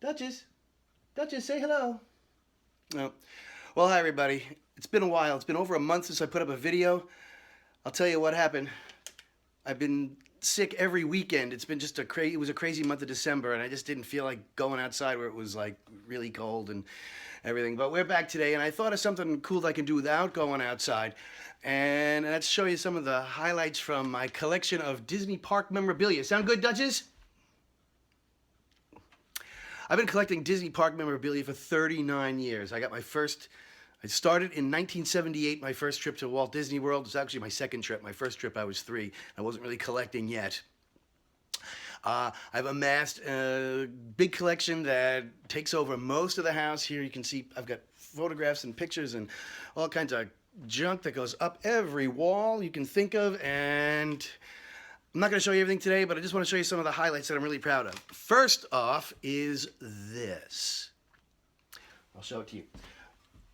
Duchess, Duchess, say hello. No. Well, hi everybody. It's been a while. It's been over a month since I put up a video. I'll tell you what happened. I've been sick every weekend. It's been just it was a crazy month of December, and I just didn't feel like going outside where it was like really cold and everything. But we're back today, and I thought of something cool that I can do without going outside. And let's show you some of the highlights from my collection of Disney park memorabilia. Sound good, Duchess? I've been collecting Disney park memorabilia for 39 years. I started in 1978, my first trip to Walt Disney World. It was actually my second trip. My first trip, I was 3. I wasn't really collecting yet. I've amassed a big collection that takes over most of the house. Here you can see I've got photographs and pictures and all kinds of junk that goes up every wall you can think of, and I'm not going to show you everything today, but I just want to show you some of the highlights that I'm really proud of. First off is this. I'll show it to you.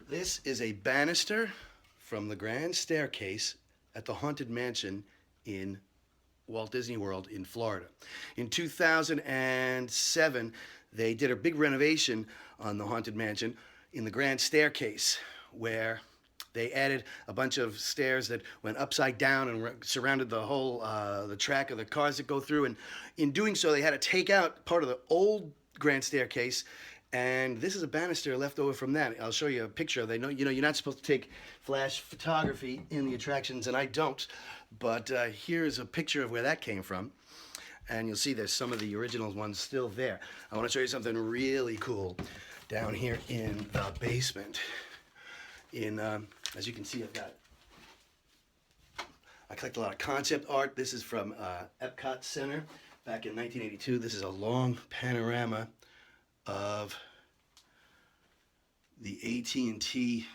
This is a banister from the grand staircase at the Haunted Mansion in Walt Disney World in Florida. In 2007, they did a big renovation on the Haunted Mansion in the grand staircase, where they added a bunch of stairs that went upside down and surrounded the whole the track of the cars that go through. And in doing so, they had to take out part of the old grand staircase. And this is a banister left over from that. I'll show you a picture. They know, you're not supposed to take flash photography in the attractions, and I don't. But here's a picture of where that came from. And you'll see there's some of the original ones still there. I want to show you something really cool down here in the basement. As you can see, I collect a lot of concept art. This is from Epcot Center back in 1982. This is a long panorama of the AT&T.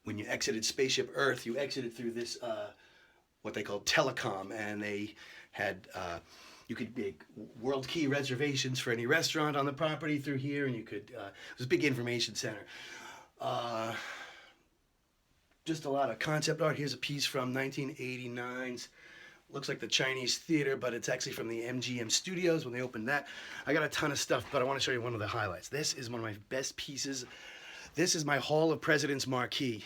When you exited Spaceship Earth, you exited through this what they called telecom, and they had you could make World Key reservations for any restaurant on the property through here, and you could, it was a big information center. Just a lot of concept art. Here's a piece from 1989's, looks like the Chinese Theater, but it's actually from the MGM Studios when they opened that. I got a ton of stuff, but I want to show you one of the highlights. This is one of my best pieces. This is my Hall of Presidents marquee.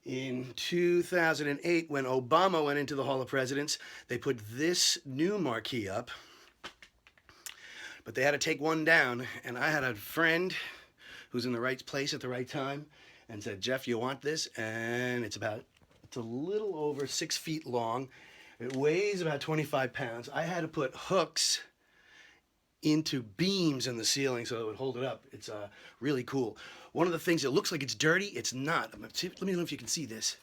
In 2008, when Obama went into the Hall of Presidents, they put this new marquee up, but they had to take one down, and I had a friend who's in the right place at the right time and said, "Jeff, you want this?" And it's a little over 6 feet long. It weighs about 25 pounds. I had to put hooks into beams in the ceiling so it would hold it up. It's really cool. One of the things, it looks like it's dirty. It's not. Let me know if you can see this.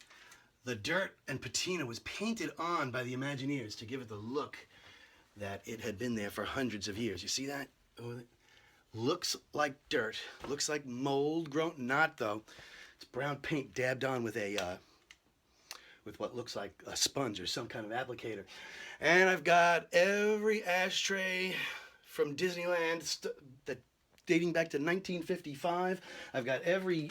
The dirt and patina was painted on by the Imagineers to give it the look that it had been there for hundreds of years. You see that? Looks like dirt. Looks like mold grown. Not though. It's brown paint dabbed on with with what looks like a sponge or some kind of applicator. And I've got every ashtray from Disneyland dating back to 1955. I've got every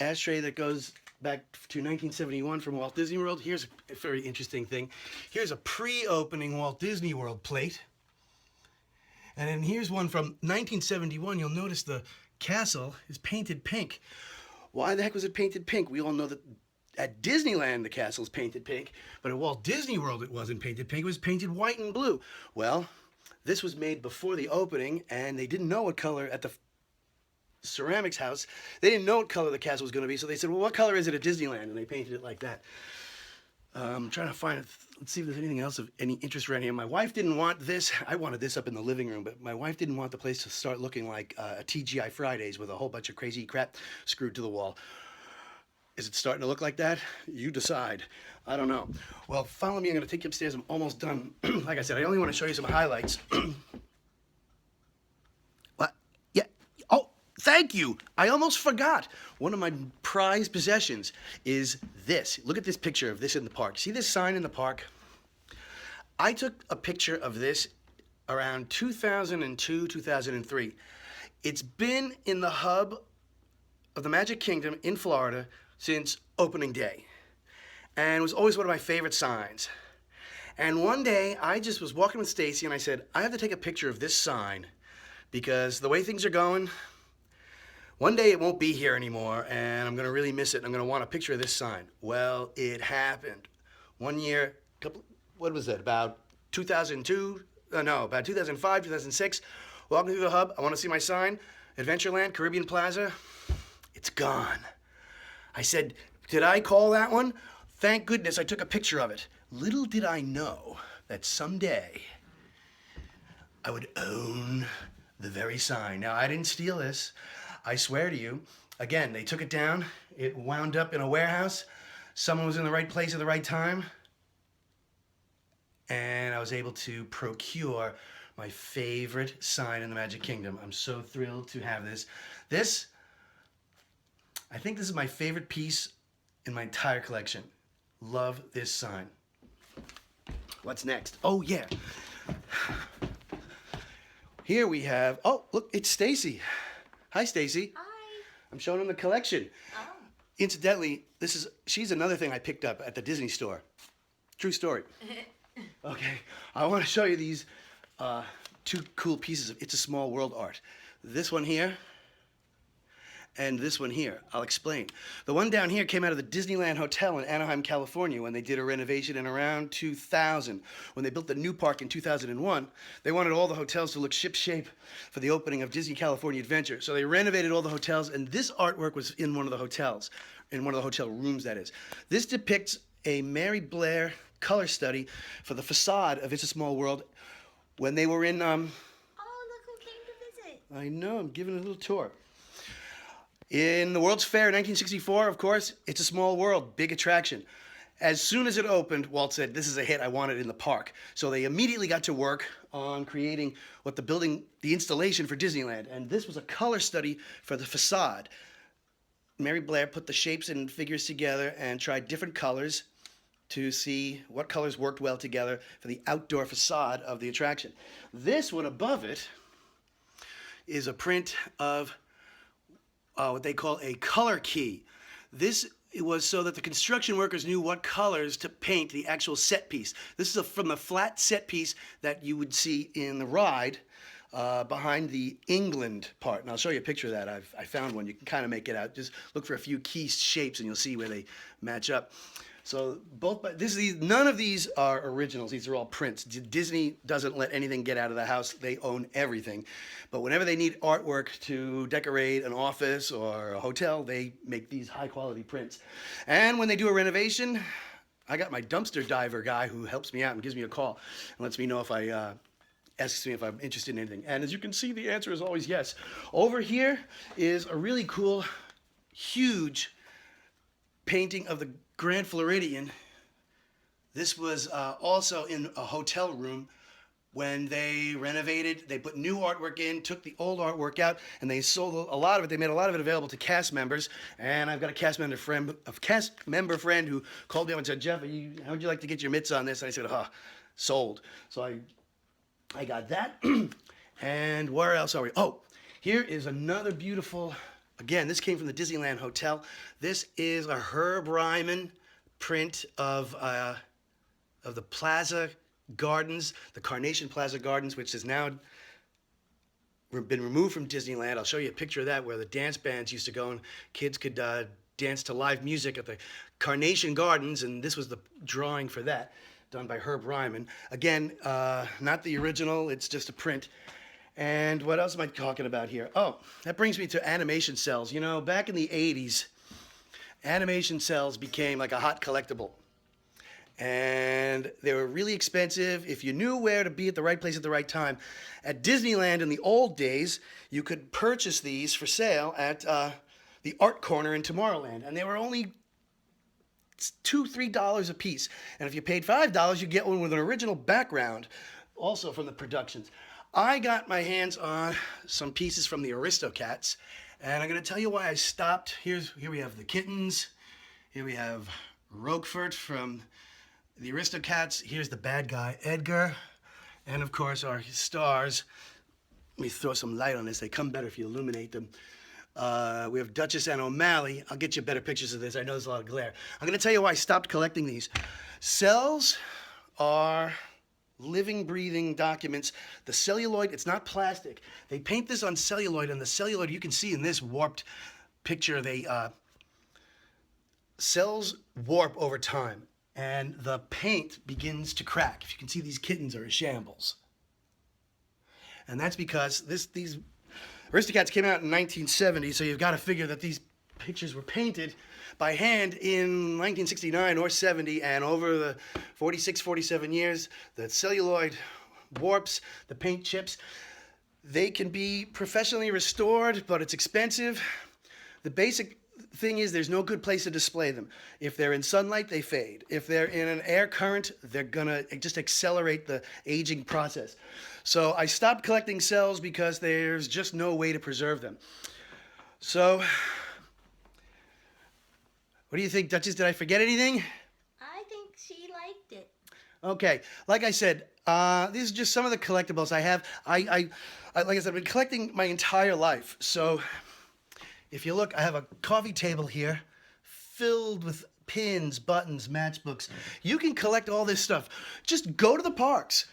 ashtray that goes back to 1971 from Walt Disney World. Here's a very interesting thing. Here's a pre-opening Walt Disney World plate. And then here's one from 1971. You'll notice the castle is painted pink. Why the heck was it painted pink? We all know that at Disneyland the castle is painted pink, but at Walt Disney World it wasn't painted pink. It was painted white and blue. Well, this was made before the opening, and they didn't know what color at the ceramics house. They didn't know what color the castle was going to be, so they said, "Well, what color is it at Disneyland?" And they painted it like that. I'm trying to find it. Let's see if there's anything else of any interest around here. My wife didn't want this. I wanted this up in the living room, but my wife didn't want the place to start looking like a TGI Fridays with a whole bunch of crazy crap screwed to the wall. Is it starting to look like that? You decide. I don't know. Well, follow me. I'm going to take you upstairs. I'm almost done. Like I said, I only want to show you some highlights. What? Yeah. Oh, thank you. I almost forgot. One of my prized possessions is this. Look at this picture of this in the park. See this sign in the park? I took a picture of this around 2002, 2003. It's been in the hub of the Magic Kingdom in Florida since opening day. And it was always one of my favorite signs. And one day, I just was walking with Stacy, and I said, I have to take a picture of this sign because the way things are going, one day it won't be here anymore, and I'm going to really miss it. And I'm going to want a picture of this sign. Well, it happened. One year, what was it, about 2002? No, about 2005, 2006. Walking through the hub, I want to see my sign. Adventureland, Caribbean Plaza. It's gone. I said, did I call that one? Thank goodness I took a picture of it. Little did I know that someday I would own the very sign. Now, I didn't steal this. I swear to you. Again, they took it down. It wound up in a warehouse. Someone was in the right place at the right time. And I was able to procure my favorite sign in the Magic Kingdom. I'm so thrilled to have this. I think this is my favorite piece in my entire collection. Love this sign. What's next? Oh, yeah. Here we have, oh, look, it's Stacy. Hi, Stacy. Hi. I'm showing them the collection. Oh. Incidentally, she's another thing I picked up at the Disney store. True story. Okay, I want to show you these two cool pieces of It's a Small World art. This one here and this one here. I'll explain. The one down here came out of the Disneyland Hotel in Anaheim, California when they did a renovation in around 2000. When they built the new park in 2001, they wanted all the hotels to look ship-shape for the opening of Disney California Adventure. So they renovated all the hotels, and this artwork was in one of the hotels, in one of the hotel rooms, that is. This depicts a Mary Blair color study for the facade of It's a Small World when they were in... Oh, look who came to visit. I know, I'm giving a little tour. In the World's Fair in 1964, of course, It's a Small World, big attraction. As soon as it opened, Walt said, this is a hit, I want it in the park. So they immediately got to work on creating the installation for Disneyland. And this was a color study for the facade. Mary Blair put the shapes and figures together and tried different colors to see what colors worked well together for the outdoor facade of the attraction. This one above it is a print of what they call a color key. This was so that the construction workers knew what colors to paint the actual set piece. This is from the flat set piece that you would see in the ride behind the England part. And I'll show you a picture of that. I found one. You can kind of make it out. Just look for a few key shapes and you'll see where they match up. So none of these are originals. These are all prints. Disney doesn't let anything get out of the house. They own everything. But whenever they need artwork to decorate an office or a hotel, they make these high quality prints. And when they do a renovation, I got my dumpster diver guy who helps me out and gives me a call and lets me know if asks me if I'm interested in anything. And as you can see, the answer is always yes. Over here is a really cool, huge painting of the Grand Floridian. This was also in a hotel room when they renovated. They put new artwork in, took the old artwork out, and they sold a lot of it. They made a lot of it available to cast members. And I've got a cast member friend who called me up and said, Jeff, how would you like to get your mitts on this? And I said, sold. So I got that. And where else are we? Oh, here is another beautiful... Again, this came from the Disneyland Hotel. This is a Herb Ryman print of the Plaza Gardens, the Carnation Plaza Gardens, which has now been removed from Disneyland. I'll show you a picture of that where the dance bands used to go and kids could dance to live music at the Carnation Gardens, and this was the drawing for that, done by Herb Ryman. Again, not the original, it's just a print. And what else am I talking about here? Oh, that brings me to animation cells. You know, back in the 80s, animation cells became like a hot collectible. And they were really expensive if you knew where to be at the right place at the right time. At Disneyland in the old days, you could purchase these for sale at the Art Corner in Tomorrowland. And they were only $2, $3 a piece. And if you paid $5, you get one with an original background, also from the productions. I got my hands on some pieces from the Aristocats, and I'm going to tell you why I stopped. Here we have the kittens. Here we have Roquefort from the Aristocats. Here's the bad guy, Edgar. And, of course, our stars. Let me throw some light on this. They come better if you illuminate them. We have Duchess and O'Malley. I'll get you better pictures of this. I know there's a lot of glare. I'm going to tell you why I stopped collecting these. Cells are living, breathing documents. The celluloid, it's not plastic. They paint this on celluloid, and the celluloid, you can see in this warped picture, cells warp over time, and the paint begins to crack. If you can see, these kittens are a shambles. And that's because these Aristocats came out in 1970, so you've got to figure that these pictures were painted by hand in 1969 or 70, and over the 46, 47 years, the celluloid warps, the paint chips. They can be professionally restored, but it's expensive. The basic thing is there's no good place to display them. If they're in sunlight, they fade. If they're in an air current, they're gonna just accelerate the aging process. So I stopped collecting cells because there's just no way to preserve them. So, what do you think, Duchess? Did I forget anything? I think she liked it. Okay, like I said, these are just some of the collectibles I have. Like I said, I've been collecting my entire life. So, if you look, I have a coffee table here filled with pins, buttons, matchbooks. You can collect all this stuff. Just go to the parks.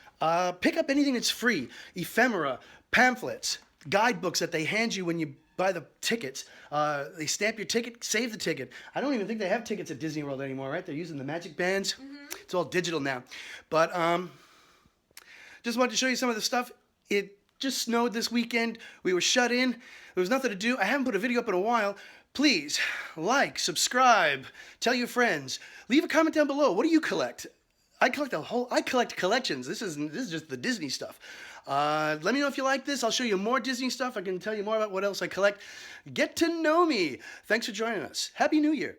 Pick up anything that's free. Ephemera, pamphlets, guidebooks that they hand you when you buy the tickets. They stamp your ticket, save the ticket. I don't even think they have tickets at Disney World anymore, right? They're using the magic bands. It's all digital now. But just wanted to show you some of the stuff. It just snowed this weekend. We were shut in. There was nothing to do. I haven't put a video up in a while. Please like, subscribe, tell your friends. Leave a comment down below. What do you collect? I collect collections. This is just the Disney stuff. Let me know if you like this. I'll show you more Disney stuff. I can tell you more about what else I collect. Get to know me. Thanks for joining us. Happy New Year.